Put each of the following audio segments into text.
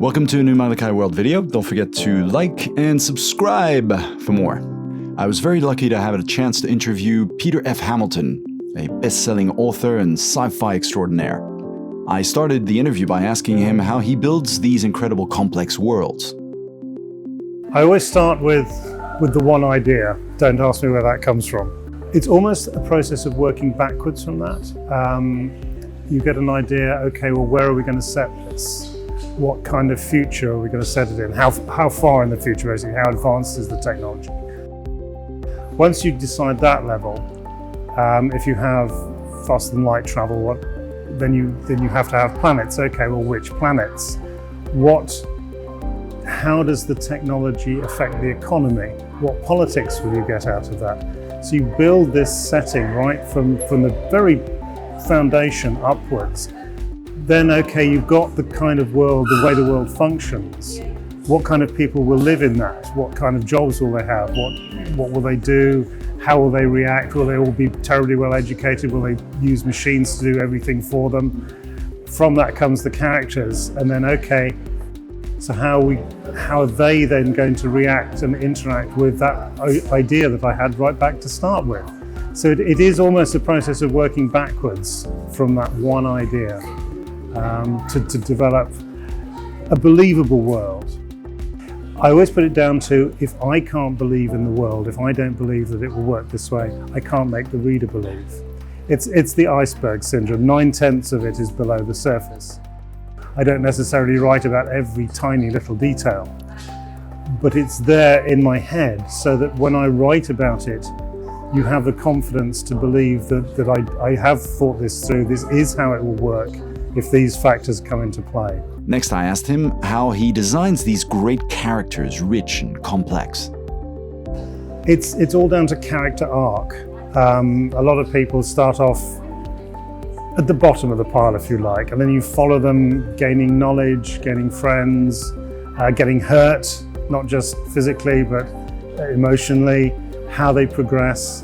Welcome to a new Malakai.World video. Don't forget to like and subscribe for more. I was very lucky to have a chance to interview Peter F. Hamilton, a best-selling author and sci-fi extraordinaire. I started the interview by asking him how he builds these incredible complex worlds. I always start with the one idea. Don't ask me where that comes from. It's almost a process of working backwards from that. You get an idea, okay, well, where are we going to set this? What kind of future are we going to set it in? How far in the future, basically? How advanced is the technology? Once you decide that level, if you have faster than light travel, then you have to have planets. Okay, well, which planets? How does the technology affect the economy? What politics will you get out of that? So you build this setting right from the very foundation upwards. Then, okay, you've got the kind of world, the way the world functions. What kind of people will live in that? What kind of jobs will they have? What will they do? How will they react? Will they all be terribly well educated? Will they use machines to do everything for them? From that comes the characters. And then, okay, so how are they then going to react and interact with that idea that I had right back to start with? So it is almost a process of working backwards from that one idea. To develop a believable world. I always put it down to, if I can't believe in the world, if I don't believe that it will work this way, I can't make the reader believe. It's the iceberg syndrome. 9/10 of it is below the surface. I don't necessarily write about every tiny little detail, but it's there in my head so that when I write about it, you have the confidence to believe that I have thought this through, this is how it will work if these factors come into play. Next, I asked him how he designs these great characters, rich and complex. It's all down to character arc. A lot of people start off at the bottom of the pile, if you like, and then you follow them gaining knowledge, gaining friends, getting hurt, not just physically, but emotionally, how they progress,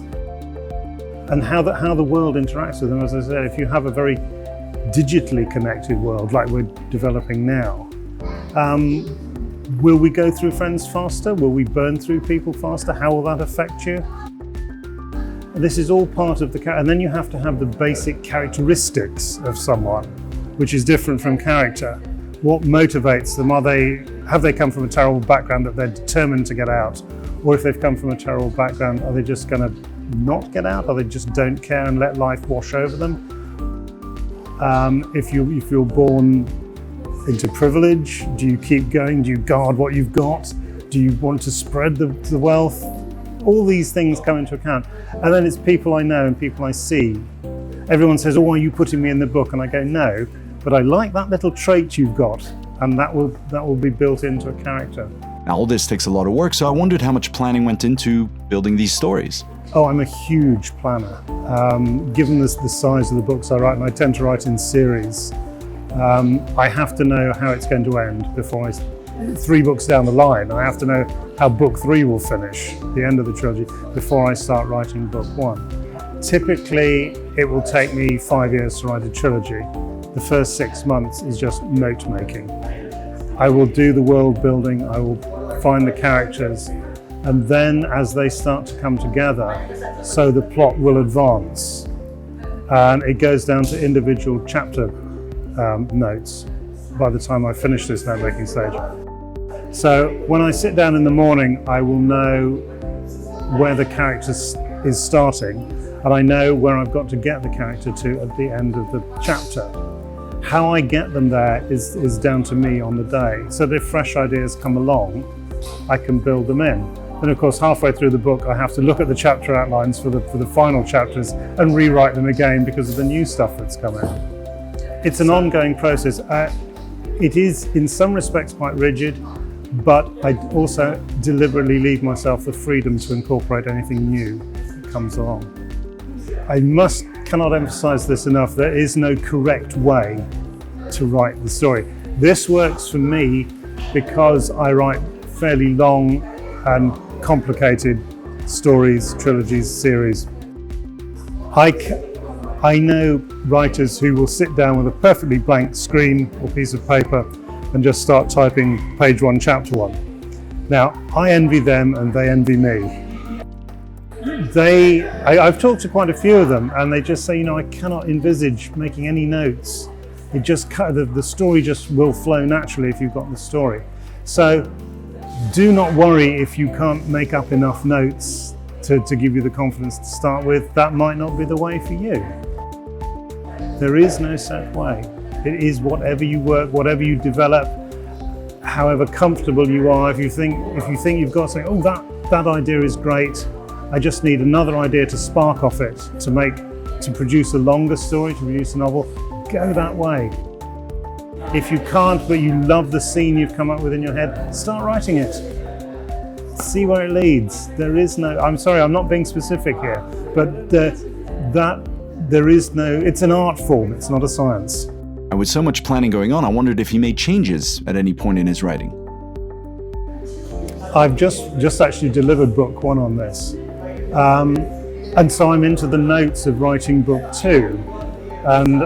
and how the world interacts with them. As I said, if you have a very digitally connected world like we're developing now, will we go through friends faster? Will we burn through people faster? How will that affect you? This is all part of the and then you have to have the basic characteristics of someone, which is different from character. What motivates them? Have they come from a terrible background that they're determined to get out? Or if they've come from a terrible background, are they just going to not get out? Or they just don't care and let life wash over them? If you're born into privilege, do you keep going? Do you guard what you've got? Do you want to spread the wealth? All these things come into account. And then it's people I know and people I see. Everyone says, oh, are you putting me in the book? And I go, no, but I like that little trait you've got, and that will be built into a character. Now, all this takes a lot of work, so I wondered how much planning went into building these stories. Oh, I'm a huge planner. Given the size of the books I write, and I tend to write in series, I have to know how it's going to end before 3 books down the line. I have to know how book 3 will finish, the end of the trilogy, before I start writing book 1. Typically, it will take me 5 years to write a trilogy. The first 6 months is just note making. I will do the world building, I will find the characters, and then as they start to come together, so the plot will advance. And it goes down to individual chapter notes by the time I finish this note-making stage. So when I sit down in the morning, I will know where the character is starting, and I know where I've got to get the character to at the end of the chapter. How I get them there is down to me on the day, so that if fresh ideas come along, I can build them in. And of course, halfway through the book, I have to look at the chapter outlines for the final chapters and rewrite them again because of the new stuff that's come in. It's an ongoing process. It is, in some respects, quite rigid, but I also deliberately leave myself the freedom to incorporate anything new that comes along. I cannot emphasize this enough. There is no correct way to write the story. This works for me because I write fairly long and complicated stories, trilogies, series. I know writers who will sit down with a perfectly blank screen or piece of paper and just start typing page 1, chapter 1. Now, I envy them and they envy me. I've talked to quite a few of them, and they just say, I cannot envisage making any notes. It just the story just will flow naturally if you've got the story. So do not worry if you can't make up enough notes to give you the confidence to start with. That might not be the way for you. There is no set way. It is whatever you work, whatever you develop, however comfortable you are. If you think you've got something, oh, that idea is great, I just need another idea to spark off it, to produce a longer story, to produce a novel, go that way. If you can't, but you love the scene you've come up with in your head, start writing it. See where it leads. There is no, I'm sorry, I'm not being specific here, but it's an art form, it's not a science. And with so much planning going on, I wondered if he made changes at any point in his writing. I've just actually delivered book 1 on this. And so I'm into the notes of writing book 2. And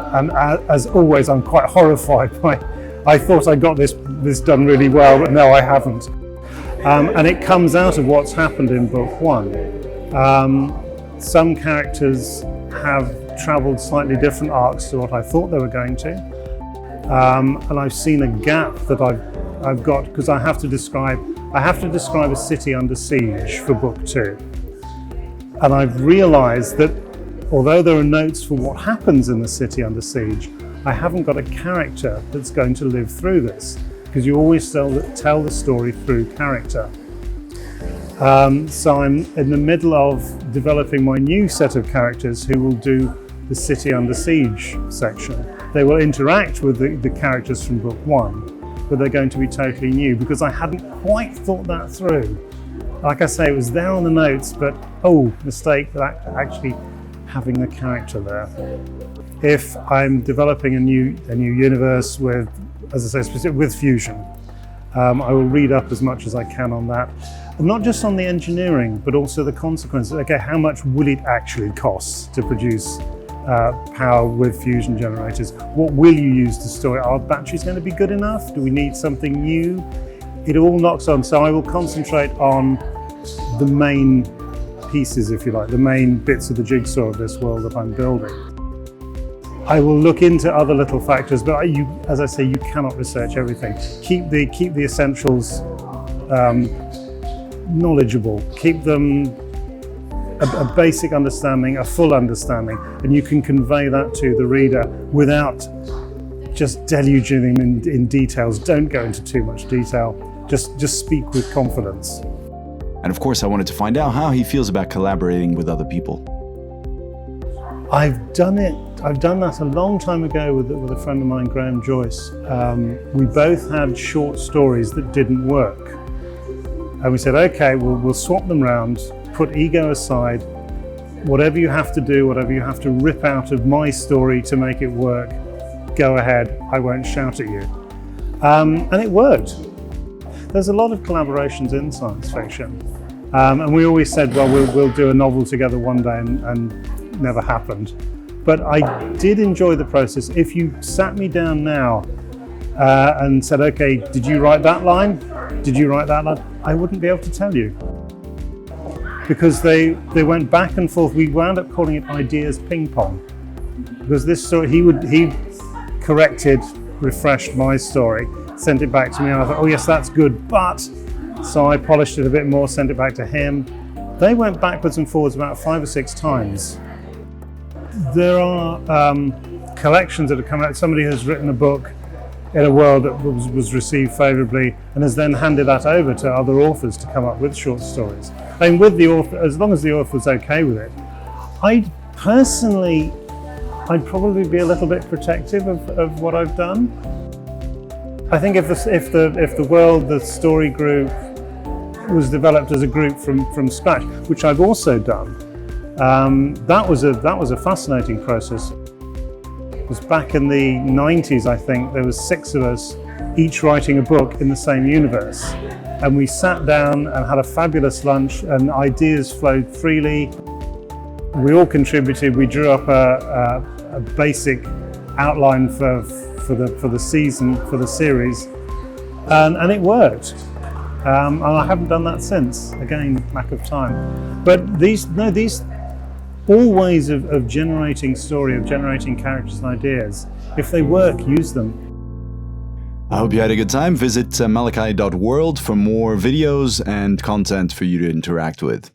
as always, I'm quite horrified by, I thought I got this done really well, but no, I haven't. And it comes out of what's happened in book 1. Some characters have traveled slightly different arcs to what I thought they were going to. And I've seen a gap that I've got, because I have to describe a city under siege for book 2. And I've realized that although there are notes for what happens in the city under siege, I haven't got a character that's going to live through this, because you always tell the story through character. So I'm in the middle of developing my new set of characters who will do the city under siege section. They will interact with the characters from book 1, but they're going to be totally new, because I hadn't quite thought that through. Like I say, it was there on the notes, but mistake, that actually having the character there. If I'm developing a new universe with, as I say, with fusion, I will read up as much as I can on that. And not just on the engineering, but also the consequences. Okay, how much will it actually cost to produce power with fusion generators? What will you use to store it? Are batteries going to be good enough? Do we need something new? It all knocks on. So I will concentrate on the main pieces, if you like, the main bits of the jigsaw of this world that I'm building. I will look into other little factors, but as I say, you cannot research everything. Keep the essentials knowledgeable. Keep them a basic understanding, a full understanding, and you can convey that to the reader without just deluging them in details. Don't go into too much detail. Just speak with confidence. And of course, I wanted to find out how he feels about collaborating with other people. I've done that a long time ago with a friend of mine, Graham Joyce. We both had short stories that didn't work. And we said, okay, we'll swap them round, put ego aside. Whatever you have to do, whatever you have to rip out of my story to make it work, go ahead, I won't shout at you. And it worked. There's a lot of collaborations in science fiction. And we always said, well, we'll do a novel together one day, and never happened. But I did enjoy the process. If you sat me down now and said, okay, did you write that line? Did you write that line? I wouldn't be able to tell you. Because they went back and forth. We wound up calling it ideas ping pong. Because this story, he corrected, refreshed my story, sent it back to me, and I thought, oh yes, that's good, but, so I polished it a bit more, sent it back to him. They went backwards and forwards about 5 or 6 times. There are collections that have come out. Somebody has written a book in a world that was received favourably and has then handed that over to other authors to come up with short stories. I mean, with the author, as long as the author's okay with it. I'd probably be a little bit protective of what I've done. I think if the world, the story group, was developed as a group from scratch, which I've also done, that was a fascinating process. It was back in the 90s, I think. There was 6 of us, each writing a book in the same universe, and we sat down and had a fabulous lunch, and ideas flowed freely. We all contributed. We drew up a basic outline for the season, for the series, and it worked. And I haven't done that since. Again, lack of time. But these all ways of generating story, of generating characters and ideas, if they work, use them. I hope you had a good time. Visit Malakai.World for more videos and content for you to interact with.